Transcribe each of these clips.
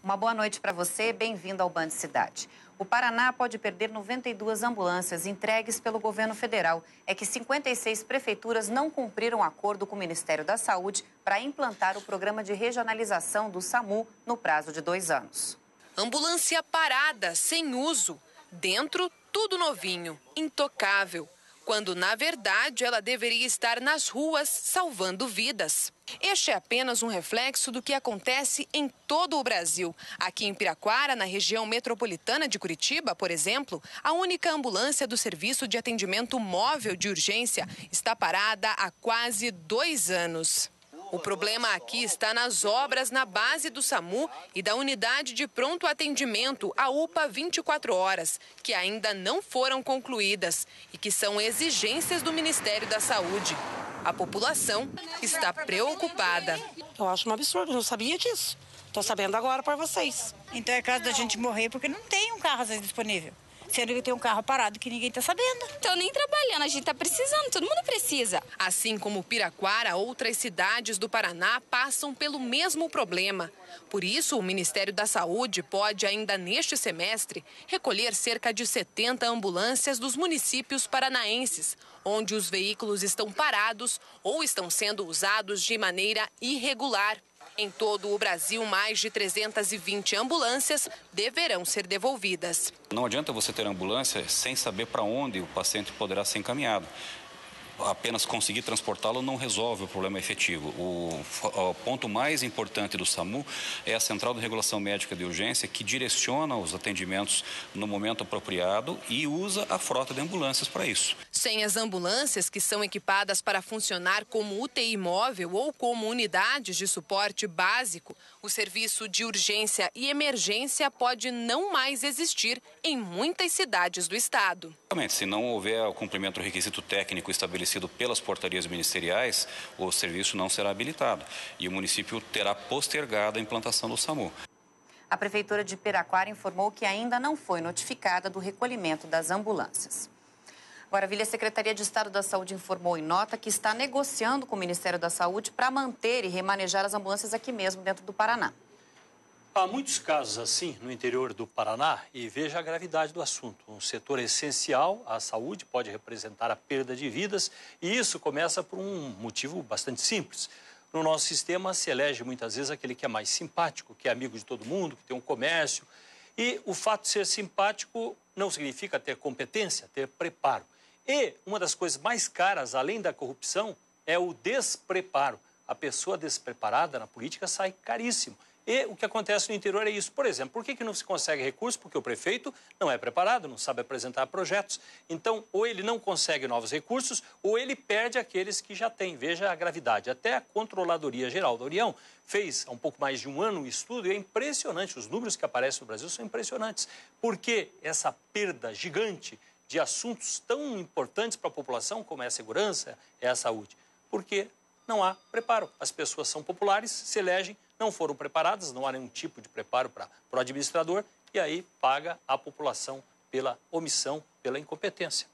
Uma boa noite para você, bem-vindo ao Band Cidade. O Paraná pode perder 92 ambulâncias entregues pelo governo federal. É que 56 prefeituras não cumpriram acordo com o Ministério da Saúde para implantar o programa de regionalização do SAMU no prazo de 2 anos. Ambulância parada, sem uso. Dentro, tudo novinho, intocável. Quando, na verdade, ela deveria estar nas ruas salvando vidas. Este é apenas um reflexo do que acontece em todo o Brasil. Aqui em Piraquara, na região metropolitana de Curitiba, por exemplo, a única ambulância do Serviço de Atendimento Móvel de Urgência está parada há quase 2 anos. O problema aqui está nas obras na base do SAMU e da Unidade de Pronto Atendimento, a UPA 24 horas, que ainda não foram concluídas e que são exigências do Ministério da Saúde. A população está preocupada. Eu acho um absurdo, não sabia disso. Estou sabendo agora por vocês. Então é caso da gente morrer porque não tem um carro às vezes disponível. Sendo que tem um carro parado que ninguém está sabendo. Então nem trabalhando, a gente está precisando, todo mundo precisa. Assim como Piraquara, outras cidades do Paraná passam pelo mesmo problema. Por isso, o Ministério da Saúde pode, ainda neste semestre, recolher cerca de 70 ambulâncias dos municípios paranaenses, onde os veículos estão parados ou estão sendo usados de maneira irregular. Em todo o Brasil, mais de 320 ambulâncias deverão ser devolvidas. Não adianta você ter ambulância sem saber para onde o paciente poderá ser encaminhado. Apenas conseguir transportá-lo não resolve o problema efetivo. O ponto mais importante do SAMU é a Central de Regulação Médica de Urgência, que direciona os atendimentos no momento apropriado e usa a frota de ambulâncias para isso. Sem as ambulâncias, que são equipadas para funcionar como UTI móvel ou como unidades de suporte básico, o serviço de urgência e emergência pode não mais existir em muitas cidades do estado. Se não houver o cumprimento do requisito técnico estabelecido pelas portarias ministeriais, o serviço não será habilitado e o município terá postergado a implantação do SAMU. A Prefeitura de Piraquara informou que ainda não foi notificada do recolhimento das ambulâncias. Agora, a Secretaria de Estado da Saúde informou em nota que está negociando com o Ministério da Saúde para manter e remanejar as ambulâncias aqui mesmo, dentro do Paraná. Há muitos casos assim no interior do Paraná e veja a gravidade do assunto. Um setor essencial à saúde pode representar a perda de vidas e isso começa por um motivo bastante simples. No nosso sistema se elege muitas vezes aquele que é mais simpático, que é amigo de todo mundo, que tem um comércio. E o fato de ser simpático não significa ter competência, ter preparo. E uma das coisas mais caras, além da corrupção, é o despreparo. A pessoa despreparada na política sai caríssimo. E o que acontece no interior é isso. Por exemplo, por que não se consegue recurso? Porque o prefeito não é preparado, não sabe apresentar projetos. Então, ou ele não consegue novos recursos, ou ele perde aqueles que já tem. Veja a gravidade. Até a Controladoria Geral da União fez há um pouco mais de um ano um estudo e é impressionante. Os números que aparecem no Brasil são impressionantes. Por que essa perda gigante de assuntos tão importantes para a população, como é a segurança, é a saúde? Porque não há preparo. As pessoas são populares, se elegem, não foram preparadas, não há nenhum tipo de preparo para o administrador e aí paga a população pela omissão, pela incompetência.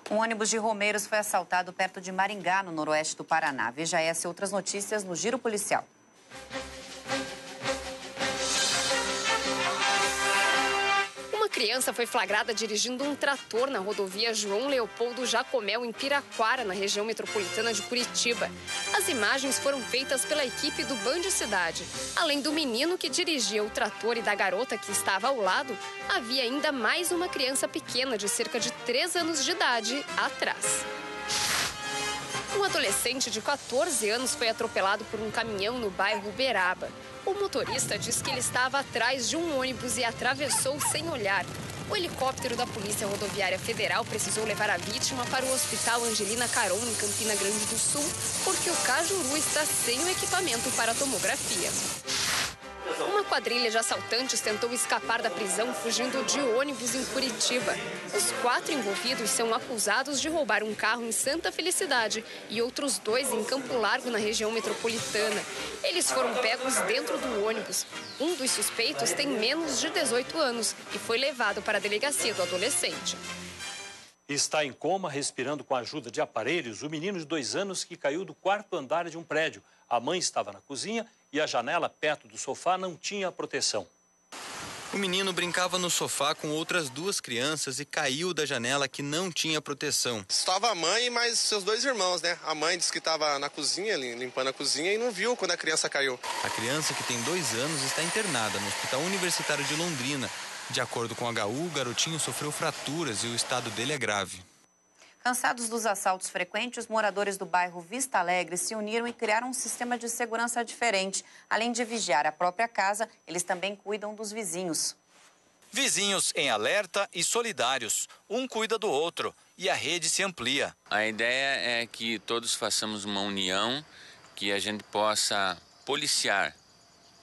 Um ônibus de Romeiros foi assaltado perto de Maringá, no noroeste do Paraná. Veja essa e outras notícias no Giro Policial. Uma criança foi flagrada dirigindo um trator na rodovia João Leopoldo Jacomel, em Piraquara, na região metropolitana de Curitiba. As imagens foram feitas pela equipe do Band Cidade. Além do menino que dirigia o trator e da garota que estava ao lado, havia ainda mais uma criança pequena de cerca de 3 anos de idade atrás. Um adolescente de 14 anos foi atropelado por um caminhão no bairro Uberaba. O motorista diz que ele estava atrás de um ônibus e atravessou sem olhar. O helicóptero da Polícia Rodoviária Federal precisou levar a vítima para o Hospital Angelina Caron, em Campina Grande do Sul, porque o Cajuru está sem o equipamento para tomografia. Uma quadrilha de assaltantes tentou escapar da prisão fugindo de ônibus em Curitiba. Os 4 envolvidos são acusados de roubar um carro em Santa Felicidade e outros 2 em Campo Largo, na região metropolitana. Eles foram pegos dentro do ônibus. Um dos suspeitos tem menos de 18 anos e foi levado para a delegacia do adolescente. Está em coma, respirando com a ajuda de aparelhos, o menino de 2 anos que caiu do 4º andar de um prédio. A mãe estava na cozinha e a janela perto do sofá não tinha proteção. O menino brincava no sofá com outras 2 crianças e caiu da janela que não tinha proteção. Estava a mãe e mais seus 2 irmãos, né? A mãe disse que estava na cozinha, limpando a cozinha, e não viu quando a criança caiu. A criança, que tem 2 anos, está internada no Hospital Universitário de Londrina. De acordo com a HU, o garotinho sofreu fraturas e o estado dele é grave. Cansados dos assaltos frequentes, moradores do bairro Vista Alegre se uniram e criaram um sistema de segurança diferente. Além de vigiar a própria casa, eles também cuidam dos vizinhos. Vizinhos em alerta e solidários. Um cuida do outro e a rede se amplia. A ideia é que todos façamos uma união, que a gente possa policiar,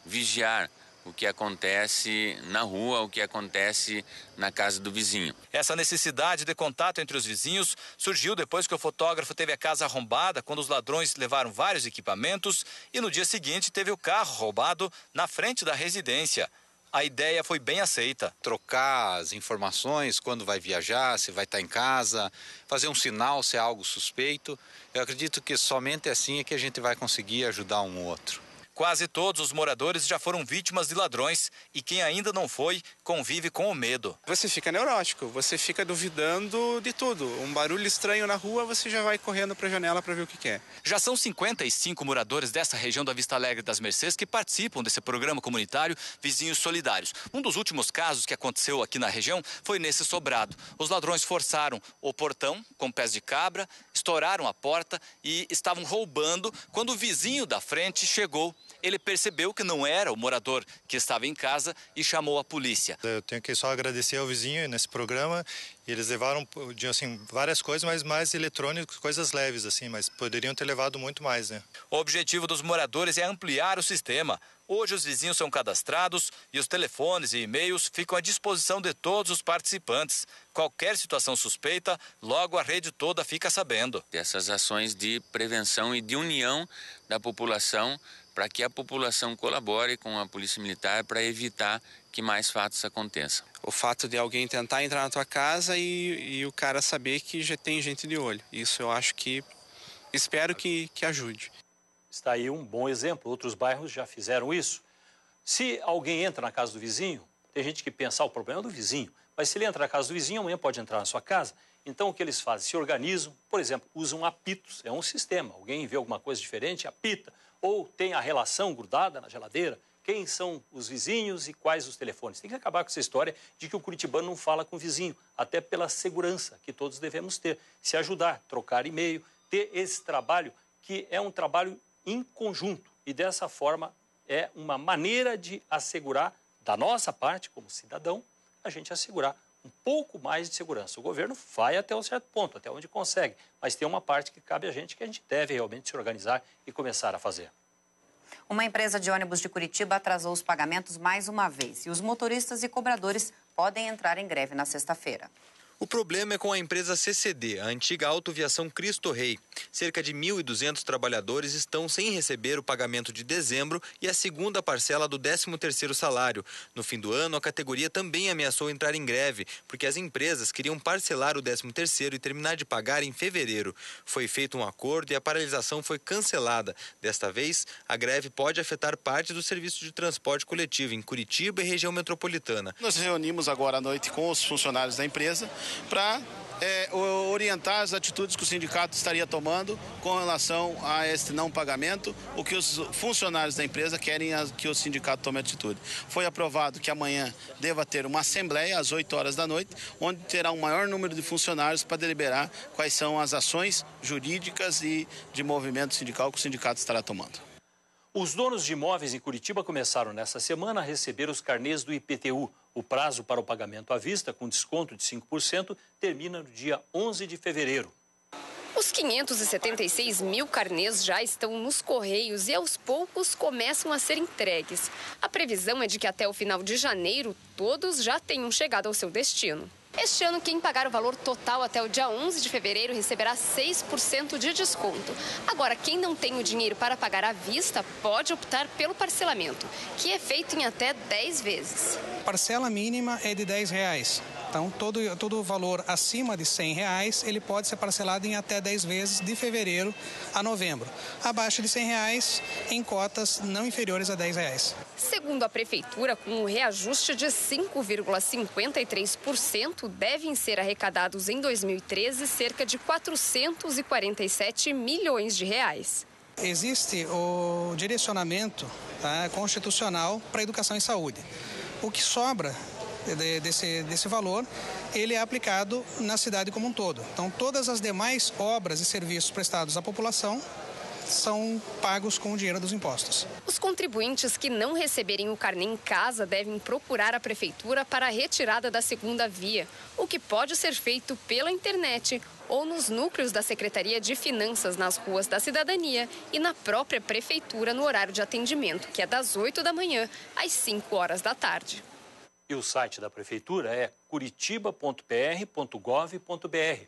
vigiar o que acontece na rua, o que acontece na casa do vizinho. Essa necessidade de contato entre os vizinhos surgiu depois que o fotógrafo teve a casa arrombada quando os ladrões levaram vários equipamentos e no dia seguinte teve o carro roubado na frente da residência. A ideia foi bem aceita. Trocar as informações, quando vai viajar, se vai estar em casa, fazer um sinal se é algo suspeito. Eu acredito que somente assim é que a gente vai conseguir ajudar um ou outro. Quase todos os moradores já foram vítimas de ladrões e quem ainda não foi, convive com o medo. Você fica neurótico, você fica duvidando de tudo. Um barulho estranho na rua, você já vai correndo para a janela para ver o que é. Já são 55 moradores dessa região da Vista Alegre das Mercês que participam desse programa comunitário Vizinhos Solidários. Um dos últimos casos que aconteceu aqui na região foi nesse sobrado. Os ladrões forçaram o portão com pés de cabra, estouraram a porta e estavam roubando quando o vizinho da frente chegou. Ele percebeu que não era o morador que estava em casa e chamou a polícia. Eu tenho que só agradecer ao vizinho nesse programa. Eles levaram assim, várias coisas, mas mais eletrônicos, coisas leves, assim, mas poderiam ter levado muito mais, né? O objetivo dos moradores é ampliar o sistema. Hoje os vizinhos são cadastrados e os telefones e e-mails ficam à disposição de todos os participantes. Qualquer situação suspeita, logo a rede toda fica sabendo. Essas ações de prevenção e de união da população para que a população colabore com a Polícia Militar para evitar que mais fatos aconteçam. O fato de alguém tentar entrar na tua casa e o cara saber que já tem gente de olho. Isso eu acho que, espero que ajude. Está aí um bom exemplo, outros bairros já fizeram isso. Se alguém entra na casa do vizinho, tem gente que pensa, o problema é do vizinho, mas se ele entra na casa do vizinho, amanhã pode entrar na sua casa. Então o que eles fazem? Se organizam, por exemplo, usam apitos, é um sistema, alguém vê alguma coisa diferente, apita, ou tem a relação grudada na geladeira, quem são os vizinhos e quais os telefones. Tem que acabar com essa história de que o curitibano não fala com o vizinho, até pela segurança que todos devemos ter, se ajudar, trocar e-mail, ter esse trabalho que é um trabalho em conjunto e dessa forma é uma maneira de assegurar, da nossa parte como cidadão, a gente assegurar um pouco mais de segurança. O governo vai até um certo ponto, até onde consegue, mas tem uma parte que cabe a gente que a gente deve realmente se organizar e começar a fazer. Uma empresa de ônibus de Curitiba atrasou os pagamentos mais uma vez e os motoristas e cobradores podem entrar em greve na sexta-feira. O problema é com a empresa CCD, a antiga Autoviação Cristo Rei. Cerca de 1.200 trabalhadores estão sem receber o pagamento de dezembro e a segunda parcela do 13º salário. No fim do ano, a categoria também ameaçou entrar em greve, porque as empresas queriam parcelar o 13º e terminar de pagar em fevereiro. Foi feito um acordo e a paralisação foi cancelada. Desta vez, a greve pode afetar parte do serviço de transporte coletivo em Curitiba e região metropolitana. Nós reunimos agora à noite com os funcionários da empresa para orientar as atitudes que o sindicato estaria tomando com relação a este não pagamento, o que os funcionários da empresa querem que o sindicato tome atitude. Foi aprovado que amanhã deva ter uma assembleia às 8 horas da noite, onde terá um maior número de funcionários para deliberar quais são as ações jurídicas e de movimento sindical que o sindicato estará tomando. Os donos de imóveis em Curitiba começaram nesta semana a receber os carnês do IPTU. O prazo para o pagamento à vista, com desconto de 5%, termina no dia 11 de fevereiro. Os 576 mil carnês já estão nos Correios e aos poucos começam a ser entregues. A previsão é de que até o final de janeiro todos já tenham chegado ao seu destino. Este ano, quem pagar o valor total até o dia 11 de fevereiro receberá 6% de desconto. Agora, quem não tem o dinheiro para pagar à vista pode optar pelo parcelamento, que é feito em até 10 vezes. A parcela mínima é de R$10. Então, todo valor acima de R$100, ele pode ser parcelado em até 10 vezes de fevereiro a novembro. Abaixo de R$100, em cotas não inferiores a R$10. Segundo a Prefeitura, com o reajuste de 5,53%, devem ser arrecadados em 2013 cerca de 447 milhões de reais. Existe o direcionamento constitucional para a educação e saúde. O que sobra desse valor, ele é aplicado na cidade como um todo. Então, todas as demais obras e serviços prestados à população são pagos com o dinheiro dos impostos. Os contribuintes que não receberem o carnê em casa devem procurar a Prefeitura para a retirada da segunda via, o que pode ser feito pela internet ou nos núcleos da Secretaria de Finanças nas ruas da Cidadania e na própria Prefeitura no horário de atendimento, que é das 8 da manhã às 5 horas da tarde. E o site da Prefeitura é curitiba.pr.gov.br.